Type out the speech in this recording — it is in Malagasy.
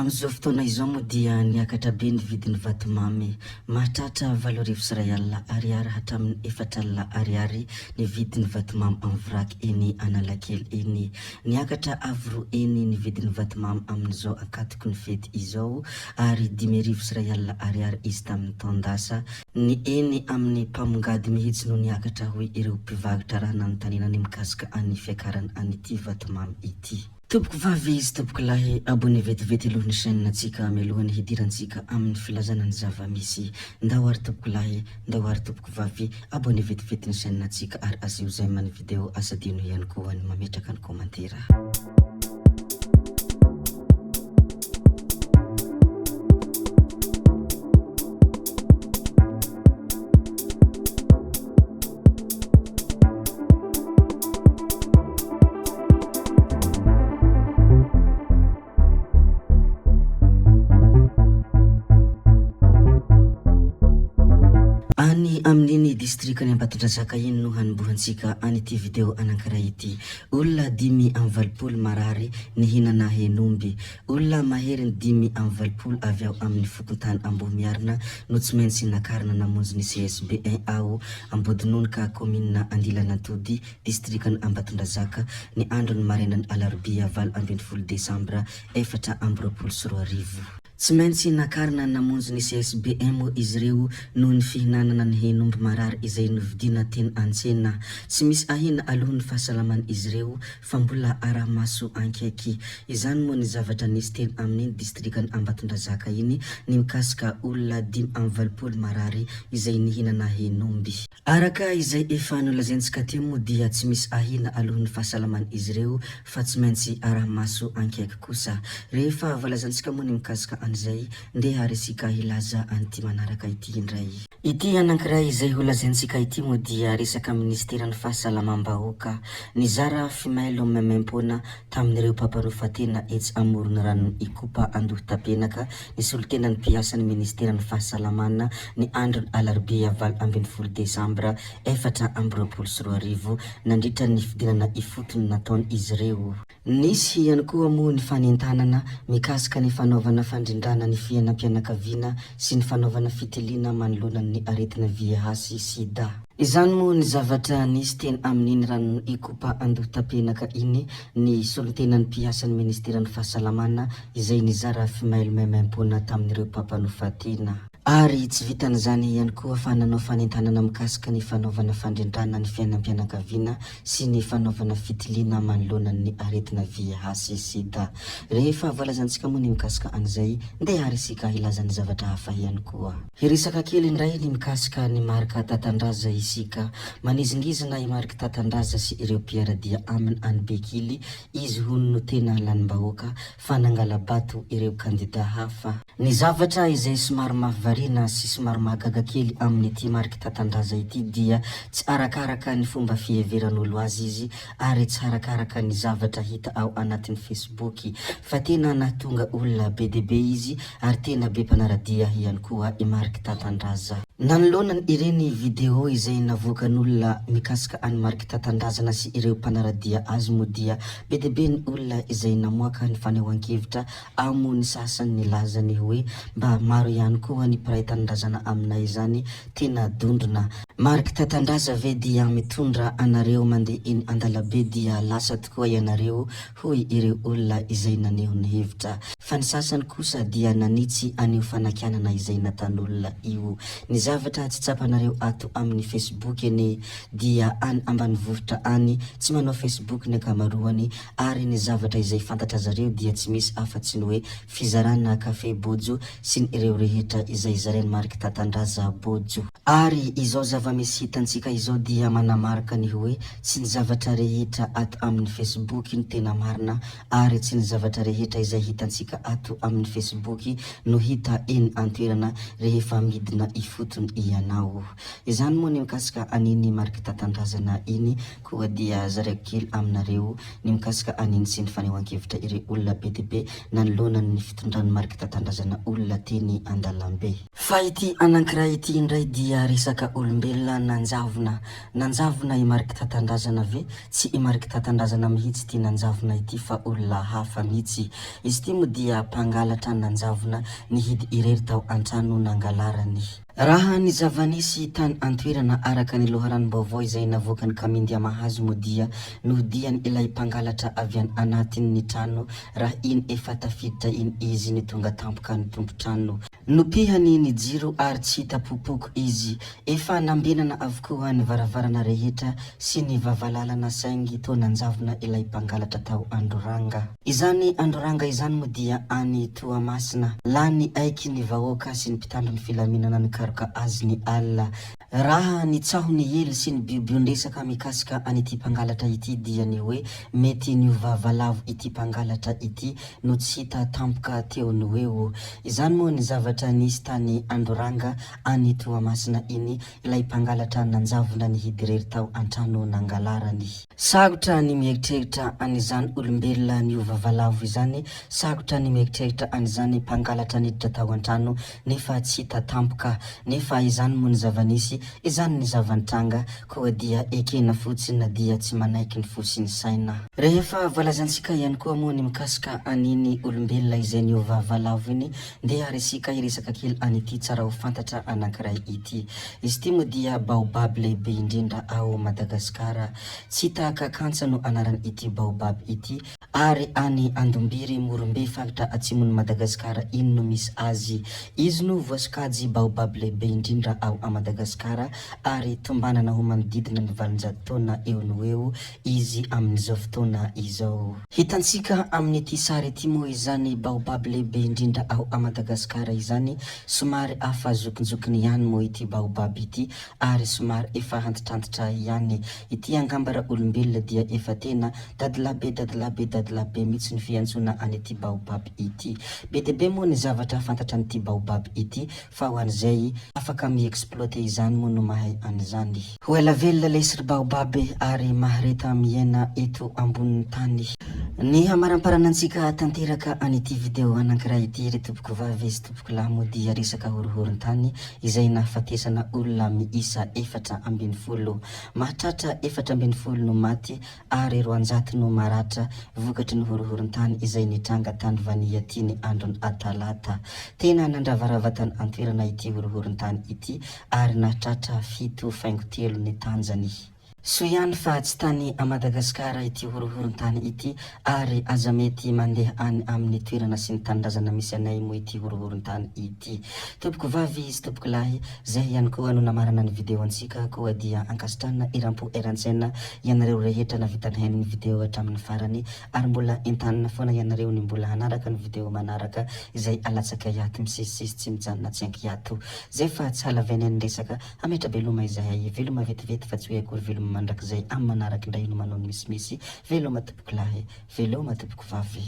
Amizao fotoana izao moa dia niakatra be ny vidin'ny vatomamy, mahatratra 7,000 ariary hatramin'ny 4,000 ariary ny vidin'ny vatomamy amin'ny vraky eny Analakely eny. Niakatra avy eny ny vidin'ny vatomamy amin'izao akatoko ny fety izao ary 5,000 ariary izy tamin'ny taondasa. Ny eny amin'ny mpamongady mihitsy no niakatra hoe ireo mpivarotra raha nanontaniana mikasika an'ny fiakarany an'ity vatomamy ity. Tompoko vavy izy tompoko lahy, abonné vetivety aloha ny chaîne antsika mialohany hidirantsika amin'ny filazana ny zava-misy. Ndao ary tompoko lahy, ndao ary tompoko vavy, abonné vetivety ny chaîne antsika ary asio zay amin'ny video asadino ihany koa ny mametraka ny komantera. Amin'iny distrikany Ambatondrazaka iny no hanombohantsika an'ity video anankiray ity. Olona 5,20 marary nihinana henomby. Olona mahery 5,20 avy ao amin'ny fokontany Ambohimiarina no tsy maintsy nakarina namonjy ny CSB1 ao Ambodinonika commune Andilanantody distrikany Ambatondrazaka ny andro ny marainan'ny Alarobia 20 Desambra 2024. Tsy maintsy nakarina namonjy ny CSB1 moa izy ireo noho ny fihinanana ny henomby marary izay novidina teny an-tsena. Tsy misy ahina aloha ny fahasalaman izy ireo fa mbola ara-maso ankaiky. Izany moa ny zavatra nisy teny amin'ny distrikany Ambatondrazaka iny ny mikasika olona 5,20 marary izay nihinana henomby. Araka izay efa nolazaintsika teo moa dia tsy misy ahina aloha ny fahasalaman izy ireo fa tsy maintsy ara-maso ankaiky kosa. Rehefa voalazantsika moa ny mikasika an'izay ndeha resika hilaza an'ity manaraka ity indray. Ity anankiray izay holazaintsika ity moa dia resaka ministeran'ny fahasalamam-bahoaka nizara fimailo memempona tamin'ireo mpampiarofatena etsy amoron'ny rano ikopa andoha tapenaka ny solotenan'ny mpiasan'ny ministeran'ny fahasalamana ny andron'ny Alarobia 20 Desambra 2024 nandritra ny fidinana ifotony nataony izy ireo. Nisy ihany koa moa ny fanentanana mikasika ny fanaovana fandrindrana ny fiainam-pianakaviana sy ny fanaovana fitiliana manoloana ny aretina VIH sida. Izany moa ny zavatra nisy teny amin'iny rano ikopa andoha tapenaka iny ny solotenan'ny mpiasan'ny ministeran'ny fahasalamana izay nizara fimailo memempona tamin'ireo mpampiarofatena. Ary tsy vitan'izany ihany koa fa nanao fanentanana mikasika ny fanaovana fandrindrana ny fiainam-pianakaviana sy ny fanaovana fitiliana manoloana ny aretina VIH sida. Rehefa voalazantsika moa ny mikasika an'izay ndeha resika hilazan'ny zavatra hafa ihany koa. Hiresaka kely indray ny mikasika ny marika tatandraza isika. Manizingizina i marika tatandraza sy ireo mpiaradia aminy any Bekily izy hono no tena lanim-bahoaka fa nangala bato ireo kandida hafa. Ny zavatra izay somary mahavarina sy somary mahagaga kely amin'ity marika tatandraza ity dia tsy arakaraka ny fomba fiheveran'olo azy izy ary tsy arakaraka ny zavatra hita ao anatin'ny Facebook fa tena nahatonga olona be dia be izy ary tena be mpanaradia ihany koa i marika tatandraza. Nanoloana ireny video izay navoakan'olona mikasika any marika tatandrazana sy ireo mpanaradia azy moa dia be dia be ny olona izay namoaka ny fanehoan-kevitra amo ny sasany ny lazany hoe mba maro ihany koa ny mpiray tanindrazana aminay izany tena dondrona. Marika tatandraza ve dia mitondra anareo mandeha eny andalabe dia lasa tokoa ianareo hoy ireo olona izay naneho ny hevitra. Fa ny sasany kosa dia nanitsy anio fanakianana izay natan'olona io. Ny zavatra tsy tsapanareo ato amin'ny Facebook eny dia any ambanivohitra any tsy manao Facebook ny akamaroany ary ny zavatra izay fantatra zareo dia tsy misy afa-tsy ny hoe fizarana kafe Bojo sy ny ireo rehetra izay zareny marika tatandraza Bojo. Ary izao zava-misy hitantsika izao dia manamarika ny hoe tsy ny zavatra rehetra ato amin'ny Facebook ny tena marina ary tsy ny zavatra rehetra izay hitantsika ato amin'ny Facebook no hita eny an-toerana rehefa midina ifotony ianao. Izany moa ny mikasika an'iny marika tatandrazana iny koa dia zareko kely aminareo ny mikasika an'iny sy ny fanehoan-kevitra ireo olona be dia be nanoloana ny fitondrany marika tatandrazana olona teny Andalambe. Fa ity anankiray ity indray dia resaka olombelona nanjavona imariky tatandrazana ve? Tsy imariky tatandrazana mihitsy ty nanjavona ity fa olona hafa mihitsy. Izy ty mo dia mpangalatra nanjavona nihidy irery tao antrano nangalarany. Raha ny zavanisy tany antoerana araka ny loharanom-baovao izay navoaka ny Kamindia Mahazo mo dia nohodiany ilay mpangalatra avy any anatin'ny trano raha iny efa tafiditra iny izy ny tonga tampoka ny tompo-trano. Nopihany ny jiro ary tsy hita popoko izy, efa nambenana avokoa ny varavarana rehetra sy ny vavalalana saingy to nanjavona ilay mpangalatra tao Andoranga. Izany Andoranga izany mo dia any Toamasina, lany aiky ny vahoaka sy ny mpitandro ny filaminana ny karoka azy ny alina. Raha ny tsaho ny hely sy ny biobio-ndresaka mikasika an'ity mpangalatra ity dia ny hoe mety ny vavalavo ity mpangalatra ity no tsy hita tampoka teo ny eo. Izany moa ny zavatra nisy tany Andoranga any Toamasina iny, ilay mpangalatra nanjavona nihidy rery tao antrano nangalarany. Sagotra ny mieritreritra an'izany olombelona ny vavalavo izany, sagotra ny mieritreritra an'izany mpangalatra niditra tao antrano nefa tsy hita tampoka, nefa izany moa ny zavanisy, izany ny zavantranga koa dia ekena fotsiny na dia tsy manaiky ny fo sy ny saina. Rehefa voalazantsika ihany koa moa ny mikasika an'iny olombelona izay ny vavalavo iny, ndeha resika hiresaka kely an'ity tsara ho fantatra anankiray ity. Izy ty mo dia baobab lehibe indrindra ao Madagasikara. Tsy tahaka kantsa no anarany ity baobab ity, ary any Andombiry Morombe faritra atsimon'ny Madagasikara iny no misy azy. Izy no voasokajy baobab lehibe indrindra ao Madagasikara ary tombanana ho manodidina ny 700 taona eo no eo izy amin'izao fotoana izao. Hitantsika amin'ity sary ity moa izany baobab lehibe indrindra ao Madagasikara izany, somary afa zokinjokiny ihany moa ity baobab ity ary somary efa hantitrantitra ihany. Ity angambara olombelona dia efa tena dadilabe mihitsy ny fiantsona an'ity baobab ity. Be dia be moa ny zavatra fantatra an'ity baobab ity, fa ho an'izay afaka mi-exploiter izany moa no mahay an'izany. Ho ela velona lesy baobab ary mahareta miaina eto ambonin'ny tany. Ny hamaramparanantsika tanteraka an'ity video anankiray ity ry tompoko vavy sy tompoko lahy moa dia resaka horohoron-tany izay nahafatesana olona miisa 440. Mahatratra 440 no maty ary 400 no maratra vokatry ny horohoron-tany izay nitranga tany Vania ty ny andron'ny Atalata. Tena nandravarava tany antoerana ity horohoron-tany ity ary nahatratra 7.3 ny tanjany. So ihany fa tsy tany Madagasikara ity horohoron-tany ity ary aza mety mandeha any amin'ny toerana sy ny tanindrazana misy anay moa ity horohoron-tany ity. Tompoko vavy sy tompoko lahy, zay ihany koa no namarana ny video antsika koa dia ankasitrana iram-po eran-tsaina ianareo rehetra navita ny hainy ny video hatramin'ny farany ary mbola entanina foana ianareo ny mbola hanaraka ny video manaraka izay alatsaka hiato misesisesy tsy mijanona tsy anky hiato. Zay fa tsy halavaina ny resaka hametra veloma izahay, veloma vetivety fa tsy hoe akory veloma mandrakizay amin'ny manaraka indray no manao ny misimisy. Veloma tompoko lahy, veloma tompoko vavy.